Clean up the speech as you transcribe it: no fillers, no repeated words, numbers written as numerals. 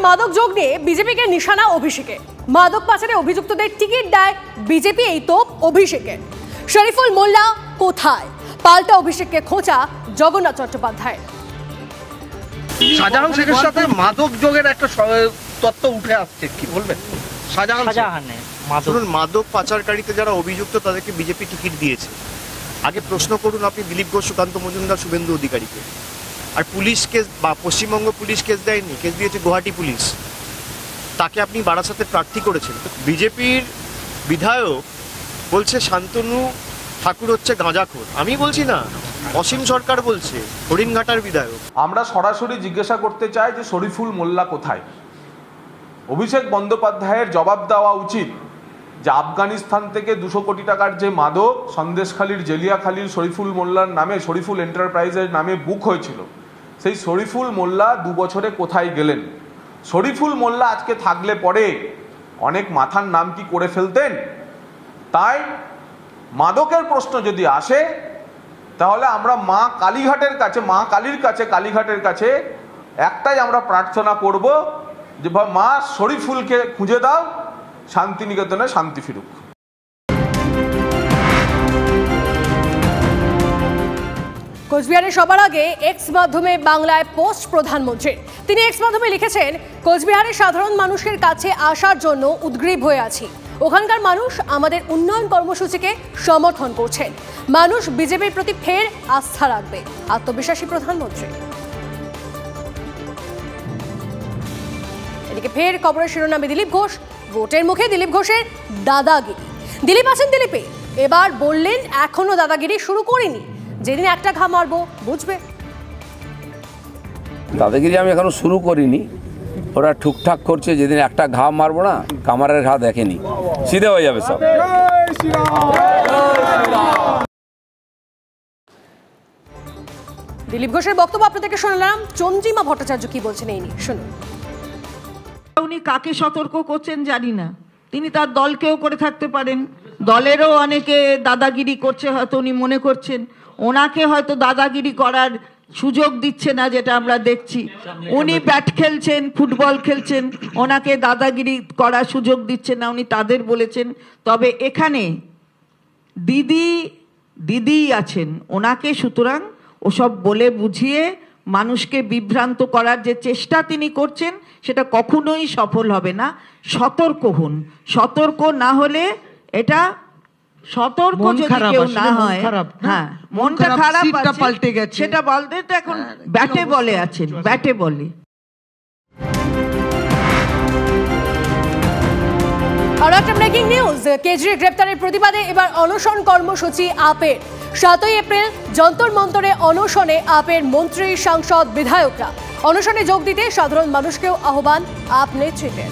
মাদক যোগ নিয়ে বিজেপিকে নিশানা অভিষেকে। মাদক পাচারে অভিযুক্তদের টিকিট দেয় বিজেপি, এই তো অভিষেকের। শরীফুল মোল্লা কোথায়? পাল্টা অভিষেককে খোঁচা জগন্নাথ চট্টোপাধ্যায়। শাহজাহান শেখের সাথে মাদক যোগের একটা তত্ত্ব উঠে আসছে, কি বলবেন? মাদক পাচারকারীতে যারা অভিযুক্ত তাদেরকে বিজেপি টিকিট দিয়েছে। আগে প্রশ্ন করুন আপনি দিলীপ ঘোষ, সুকান্ত মজুমদার, শুভেন্দু অধিকারীকে। আর পুলিশ কেস বা পশ্চিমবঙ্গ পুলিশ কেস দেয়নি, কেস দিয়েছে গুয়াহাটি পুলিশ। তাকে আপনি বারাসাতের প্রার্থী করেছেন। বিজেপির বিধায়ক বলছে শান্তনু ঠাকুর হচ্ছে গাঁজাখোর। আমি বলছি না, অসীম সরকার বলছে, হরিণঘাটার বিধায়ক। আমরা সরাসরি জিজ্ঞাসা করতে চাই যে শরীফুল মোল্লা কোথায়? অভিষেক বন্দ্যোপাধ্যায়ের জবাব দেওয়া উচিত যে আফগানিস্তান থেকে 200 কোটি টাকার যে মাদক সন্দেশখালীর জেলিয়াখালীর শরীফুল মোল্লার নামে, শরীফুল এন্টারপ্রাইজের নামে বুক হয়েছিল, সেই শরীফুল মোল্লা 2 বছরে কোথায় গেলেন? শরীফুল মোল্লা আজকে থাকলে পরে অনেক মাথার নাম কি করে ফেলতেন। তাই মাদকের প্রশ্ন যদি আসে তাহলে আমরা মা কালীঘাটের কাছে, মা কালীর কাছে, কালীঘাটের কাছে একটাই আমরা প্রার্থনা করব যে মা শরীফুলকে খুঁজে দাও, শান্তিনিকেতনে শান্তি ফিরুক। কোচবিহারে সবার আগে এক্স মাধ্যমে বাংলায় পোস্ট প্রধানমন্ত্রীর। তিনি এক্স মাধ্যমে লিখেছেন, কোচবিহারের সাধারণ মানুষের কাছে আসার জন্য উদ্গ্রীব হয়ে আছি। ওখানকার মানুষ আমাদের উন্নয়ন কর্মসূচিকে সমর্থন করছেন। মানুষ বিজেপির প্রতি ফের আস্থা রাখবে, আত্মবিশ্বাসী প্রধানমন্ত্রী। এদিকে ফের খবরের শিরোনামে দিলীপ ঘোষ। ভোটের মুখে দিলীপ ঘোষের দাদাগিরি। দিলীপ আছেন দিলীপে, এবার বললেন এখনো দাদাগিরি শুরু করিনি, যেদিন একটা ঘা মারবো বুঝবে। দাদাগিরি আমি এখনো শুরু করিনি, ওরা ঠুকঠাক করছে। যেদিন একটা ঘা মারবো না, কামারের ঘা দেখেনি, সিধে হয়ে যাবে সব। দিলীপ ঘোষের বক্তব্য আপনাদেরকে শোনালাম। চন্দ্রিমা ভট্টাচার্য কি বলছেন এই নিয়ে শুনুন। উনি কাকে সতর্ক করছেন জানি না, তিনি তার দলকেও করে থাকতে পারেন, দলেরও অনেকে দাদাগিরি করছে, হয়তো উনি মনে করছেন ওনাকে হয়তো দাদাগিরি করার সুযোগ দিচ্ছে না, যেটা আমরা দেখছি। উনি ব্যাট খেলছেন, ফুটবল খেলছেন, ওনাকে দাদাগিরি করার সুযোগ দিচ্ছে না, উনি তাদের বলেছেন। তবে এখানে দিদি আছেন ওনাকে, সুতরাং ওসব বলে বুঝিয়ে মানুষকে বিভ্রান্ত করার যে চেষ্টা তিনি করছেন সেটা কখনোই সফল হবে না। সতর্ক হন, সতর্ক না হলে এটা সতর্ক যদি কেউ না হয়, হ্যাঁ মনটা খারাপ পাল্টে গেছে, সেটা বলতে তো এখন ব্যাটে বলে আছেন, ব্যাটে বলে। আর একটা ব্রেকিং নিউজ, কেজরির গ্রেপ্তারের প্রতিবাদে এবার অনশন কর্মসূচি আপের। 7ই এপ্রিল যন্তর মন্তরে অনশনে আপের মন্ত্রী, সাংসদ, বিধায়করা। অনশনে যোগ দিতে সাধারণ মানুষকেও আহ্বান আপ নেতৃত্বের।